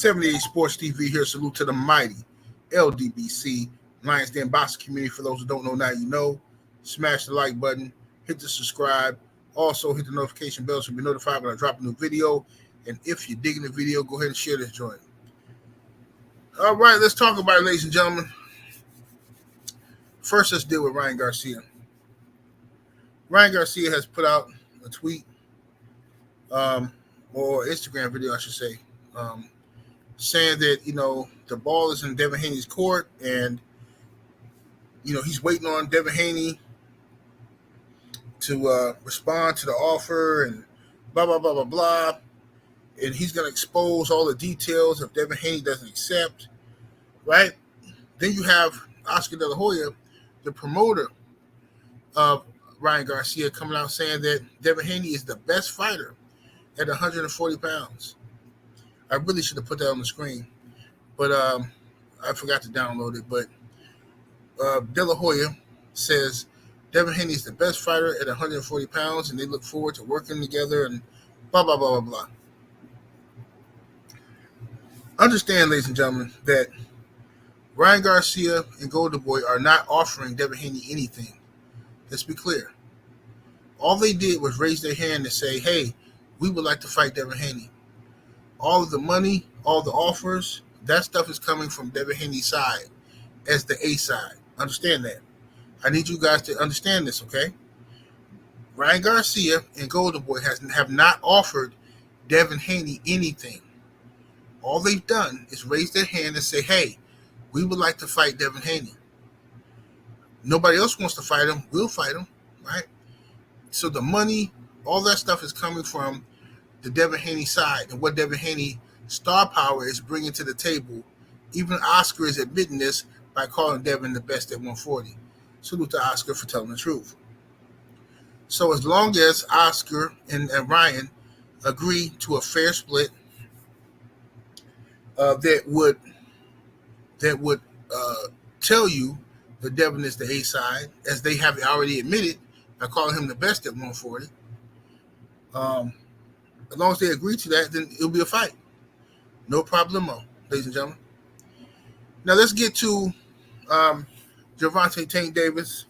78 Sports TV here. Salute to the mighty LDBC, Lions Den boxing community. For those who don't know, now you know. Smash the like button, hit the subscribe. Also, hit the notification bell so you'll be notified when I drop a new video. And if you're digging the video, go ahead and share this joint. All right, let's talk about it, ladies and gentlemen. First, let's deal with Ryan Garcia. Ryan Garcia has put out a tweet, or Instagram video, I should say, saying that, the ball is in Devin Haney's court and, he's waiting on Devin Haney to respond to the offer and blah, blah, blah, blah, blah. And he's going to expose all the details if Devin Haney doesn't accept, right? Then you have Oscar De La Hoya, the promoter of Ryan Garcia, coming out saying that Devin Haney is the best fighter at 140 pounds. I really should have put that on the screen, but I forgot to download it. But De La Hoya says Devin Haney is the best fighter at 140 pounds, and they look forward to working together and blah, blah, blah, blah, blah. Understand, ladies and gentlemen, that Ryan Garcia and Golden Boy are not offering Devin Haney anything. Let's be clear. All they did was raise their hand and say, hey, we would like to fight Devin Haney. All of the money, all the offers, that stuff is coming from Devin Haney's side as the A side. Understand that. I need you guys to understand this, okay? Ryan Garcia and Golden Boy have not offered Devin Haney anything. All they've done is raise their hand and say, hey, we would like to fight Devin Haney. Nobody else wants to fight him. We'll fight him, right? So the money, all that stuff is coming from the Devin Haney side and what Devin Haney star power is bringing to the table. Even Oscar is admitting this by calling Devin the best at 140. Salute to Oscar for telling the truth. So as long as Oscar and Ryan agree to a fair split, that would tell you that Devin is the A side, as they have already admitted by calling him the best at 140. As long as they agree to that, then it'll be a fight. No problemo, ladies and gentlemen. Now let's get to Gervonta Tank Davis.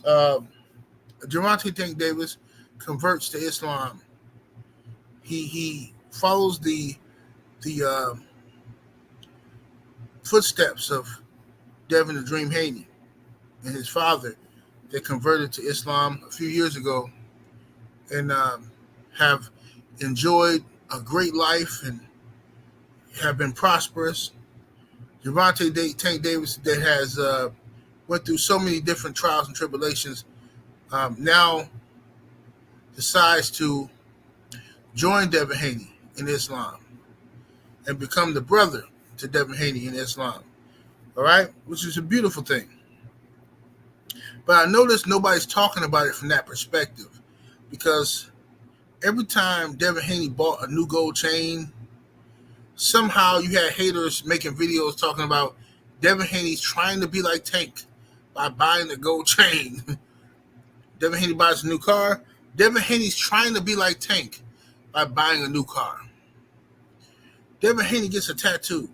Gervonta Tank Davis converts to Islam. He follows the footsteps of Devin the Dream Haney and his father that converted to Islam a few years ago and have enjoyed a great life and have been prosperous. Gervonta Tank Davis that has went through so many different trials and tribulations now decides to join Devin Haney in Islam and become the brother to Devin Haney in Islam. All right? Which is a beautiful thing. But I notice nobody's talking about it from that perspective, because every time Devin Haney bought a new gold chain, somehow you had haters making videos talking about Devin Haney's trying to be like Tank by buying the gold chain. Devin Haney buys a new car. Devin Haney's trying to be like Tank by buying a new car. Devin Haney gets a tattoo.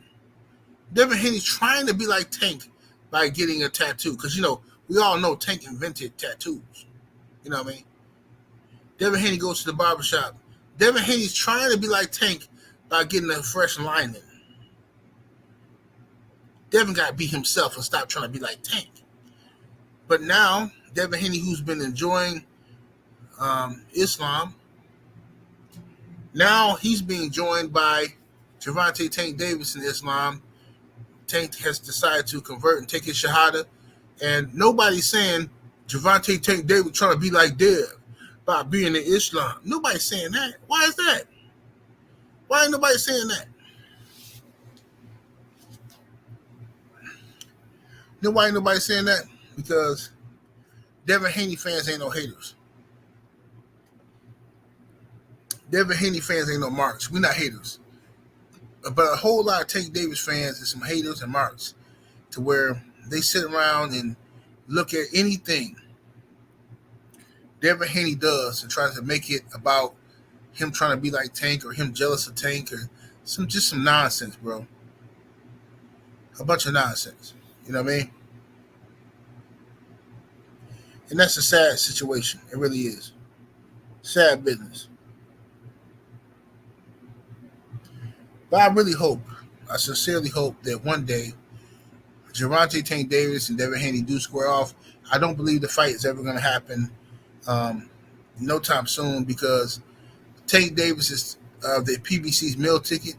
Devin Haney's trying to be like Tank by getting a tattoo. Because, we all know Tank invented tattoos. You know what I mean? Devin Haney goes to the barbershop. Devin Haney's trying to be like Tank by getting a fresh lining. Devin got to be himself and stop trying to be like Tank. But now, Devin Haney, who's been enjoying Islam, now he's being joined by Gervonta Tank Davis in Islam. Tank has decided to convert and take his Shahada. And nobody's saying Gervonta Tank Davis trying to be like Dev by being in Islam. Nobody's saying that. Why is that? Why ain't nobody saying that? Why ain't nobody saying that? Because Devin Haney fans ain't no haters. Devin Haney fans ain't no marks. We're not haters. But a whole lot of Tank Davis fans and some haters and marks, to where they sit around and look at anything Devin Haney does and tries to make it about him trying to be like Tank or him jealous of Tank or Some nonsense, bro. A bunch of nonsense. You know what I mean? And that's a sad situation. It really is. Sad business. But I sincerely hope that one day Gervonta, Tank Davis, and Devin Haney do square off. I don't believe the fight is ever going to happen no time soon because Tank Davis is the PBC's meal ticket.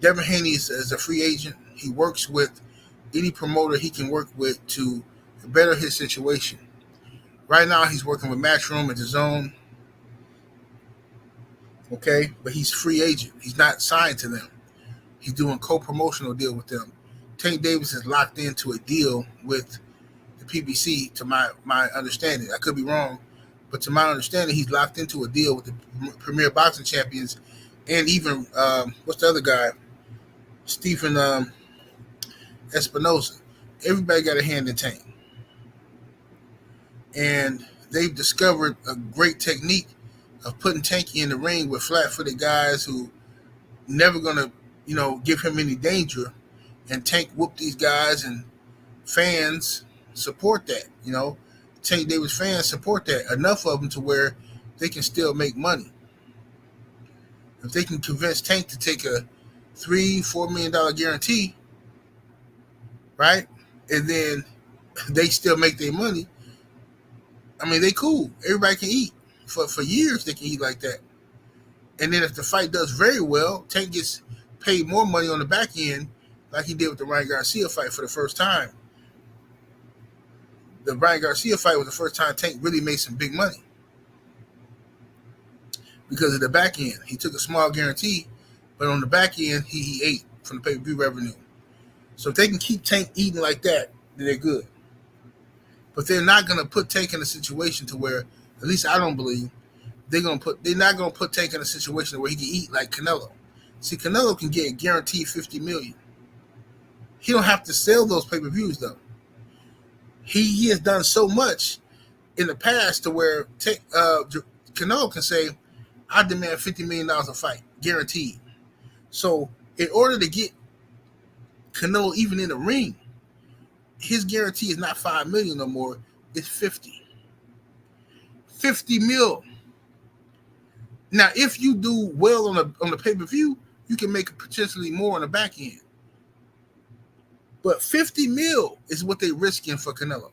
Devin Haney is a free agent. He works with any promoter he can work with to better his situation. Right now, he's working with Matchroom at the Zone. Okay, but he's free agent. He's not signed to them. He's doing co-promotional deal with them. Tank Davis is locked into a deal with the PBC, to my understanding. I could be wrong, but to my understanding, he's locked into a deal with the Premier Boxing Champions, and even what's the other guy, Stephen Espinosa. Everybody got a hand in Tank, and they've discovered a great technique of putting Tanky in the ring with flat-footed guys who never gonna, give him any danger. And Tank whooped these guys, and fans support that. Tank Davis fans support that enough of them to where they can still make money. If they can convince Tank to take a $3-4 million guarantee, right, and then they still make their money. I mean, they cool. Everybody can eat. For years, they can eat like that. And then if the fight does very well, Tank gets paid more money on the back end, like he did with the Ryan Garcia fight for the first time. The Ryan Garcia fight was the first time Tank really made some big money because of the back end. He took a small guarantee, but on the back end, he ate from the pay-per-view revenue. So if they can keep Tank eating like that, then they're good. But they're not going to put Tank in a situation to where, at least I don't believe, they're not going to put Tank in a situation where he can eat like Canelo. See, Canelo can get a guaranteed $50 million. He don't have to sell those pay-per-views, though. He has done so much in the past to where Canelo can say, I demand $50 million a fight, guaranteed. So in order to get Canelo even in the ring, his guarantee is not $5 million no more, it's $50 mil. Now, if you do well on the pay-per-view, you can make potentially more on the back end. But $50 mil is what they're risking for Canelo.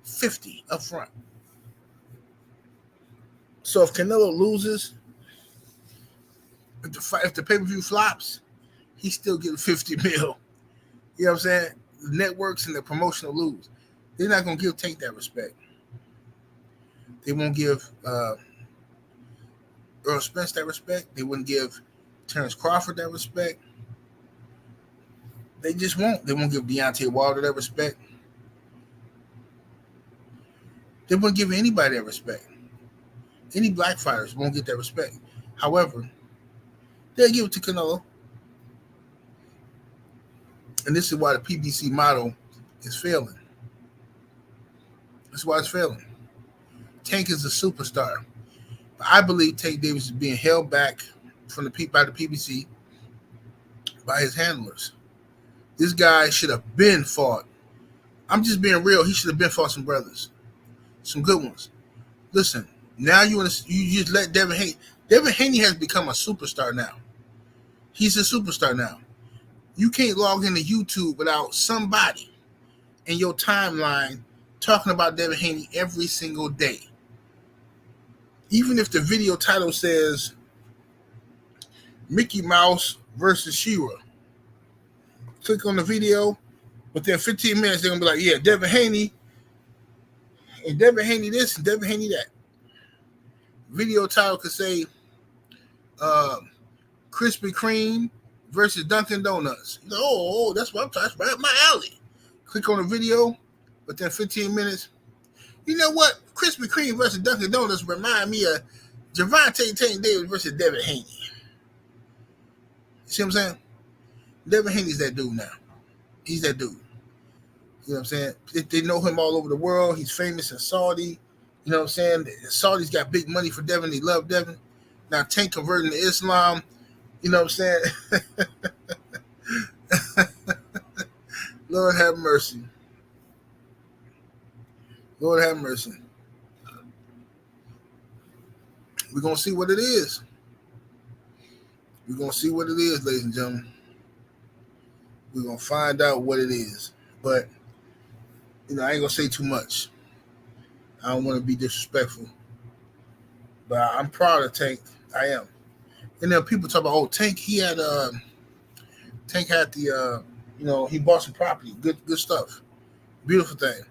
50 up front. So if Canelo loses, if the pay-per-view flops, he's still getting 50 mil. You know what I'm saying? The networks and the promotional lose. They're not going to give Tank that respect. They won't give Earl Spence that respect. They wouldn't give Terrence Crawford that respect. They just won't. They won't give Deontay Wilder that respect. They won't give anybody that respect. Any black fighters won't get that respect. However, they'll give it to Canelo. And this is why the PBC model is failing. That's why it's failing. Tank is a superstar. But I believe Tank Davis is being held back by the PBC by his handlers. This guy should have been fought. I'm just being real. He should have been fought some brothers. Some good ones. Listen, now you just let Devin Haney. Devin Haney has become a superstar now. He's a superstar now. You can't log into YouTube without somebody in your timeline talking about Devin Haney every single day. Even if the video title says Mickey Mouse versus She-Ra. Click on the video, within 15 minutes, they're going to be like, yeah, Devin Haney, and Devin Haney this, and Devin Haney that. Video title could say Krispy Kreme versus Dunkin' Donuts. Oh, that's what I'm talking about. Right up my alley. Click on the video, within 15 minutes. You know what? Krispy Kreme versus Dunkin' Donuts remind me of Gervonta Tank Davis versus Devin Haney. See what I'm saying? Devin Haney's that dude now. He's that dude. You know what I'm saying? They know him all over the world. He's famous in Saudi. You know what I'm saying? The Saudis got big money for Devin. They love Devin. Now Tank converting to Islam. You know what I'm saying? Lord have mercy. Lord have mercy. We're gonna see what it is. We're gonna see what it is, ladies and gentlemen. We're gonna find out what it is. But I ain't gonna say too much. I don't want to be disrespectful. But I'm proud of Tank. I am. And then people talk about, oh, Tank. Tank had the he bought some property. Good stuff. Beautiful thing.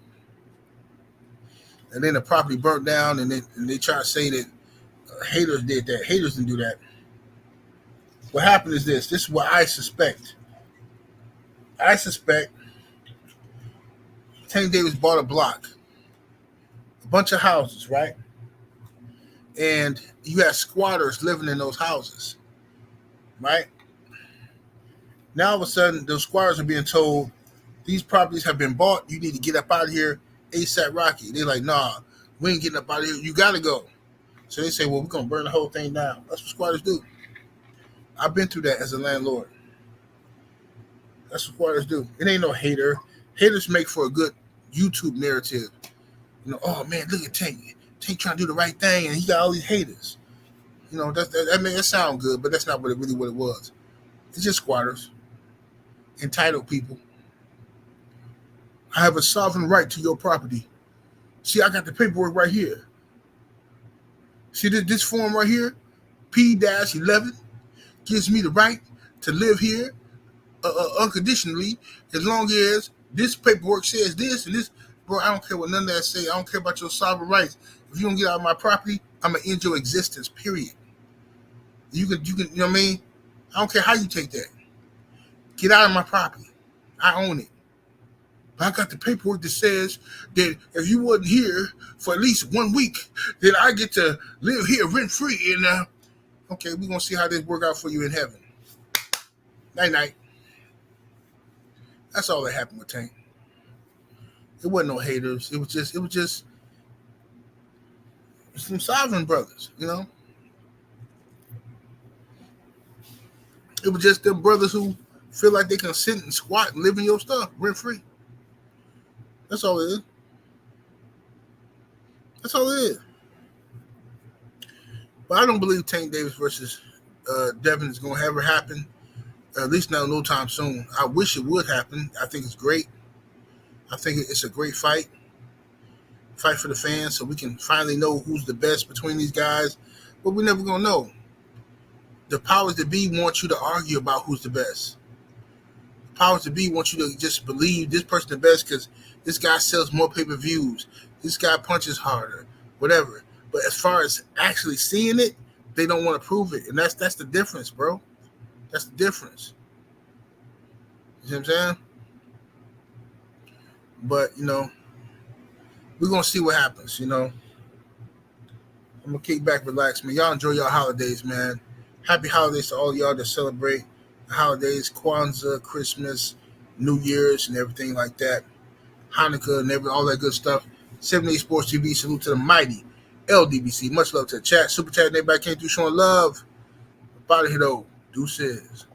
And then the property burnt down, and they try to say that haters did that. Haters didn't do that. What happened is this. This is what I suspect. I suspect Tank Davis bought a block, a bunch of houses, right? And you had squatters living in those houses, right? Now all of a sudden, those squatters are being told these properties have been bought. You need to get up out of here ASAP Rocky. They're like, nah, we ain't getting up out of here. You got to go. So they say, well, we're going to burn the whole thing down. That's what squatters do. I've been through that as a landlord. That's what squatters do. It ain't no hater. Haters make for a good YouTube narrative. Oh, man, look at Tank. Tank trying to do the right thing, and he got all these haters. That sound good, but that's not what it was. It's just squatters. Entitled people. I have a sovereign right to your property. See, I got the paperwork right here. See this form right here? P-11 gives me the right to live here unconditionally as long as this paperwork says this and this. Bro, I don't care what none of that say. I don't care about your sovereign rights. If you don't get out of my property, I'm going to end your existence, period. You can, you know what I mean? I don't care how you take that. Get out of my property. I own it. But I got the paperwork that says that if you wasn't here for at least 1 week, then I get to live here rent-free. And okay, we're going to see how this work out for you in heaven. Night-night. That's all that happened with Tank. It wasn't no haters. It was just some sovereign brothers, It was just them brothers who feel like they can sit and squat and live in your stuff rent-free. That's all it is. That's all it is. But I don't believe Tank Davis versus Devin is going to ever happen, at least now no time soon. I wish it would happen. I think it's great. I think it's a great fight. Fight for the fans so we can finally know who's the best between these guys. But we're never going to know. The powers that be want you to argue about who's the best. The powers that be want you to just believe this person the best because this guy sells more pay-per-views. This guy punches harder, whatever. But as far as actually seeing it, they don't want to prove it. And that's the difference, bro. That's the difference. You see what I'm saying? But, we're going to see what happens, I'm going to kick back, relax, man. Y'all enjoy your holidays, man. Happy holidays to all y'all that celebrate the holidays, Kwanzaa, Christmas, New Year's, and everything like that. Hanukkah and all that good stuff. 78 Sports TV, salute to the mighty LDBC. Much love to the chat. Super chat, everybody came through showing love. About to hit over. Deuces.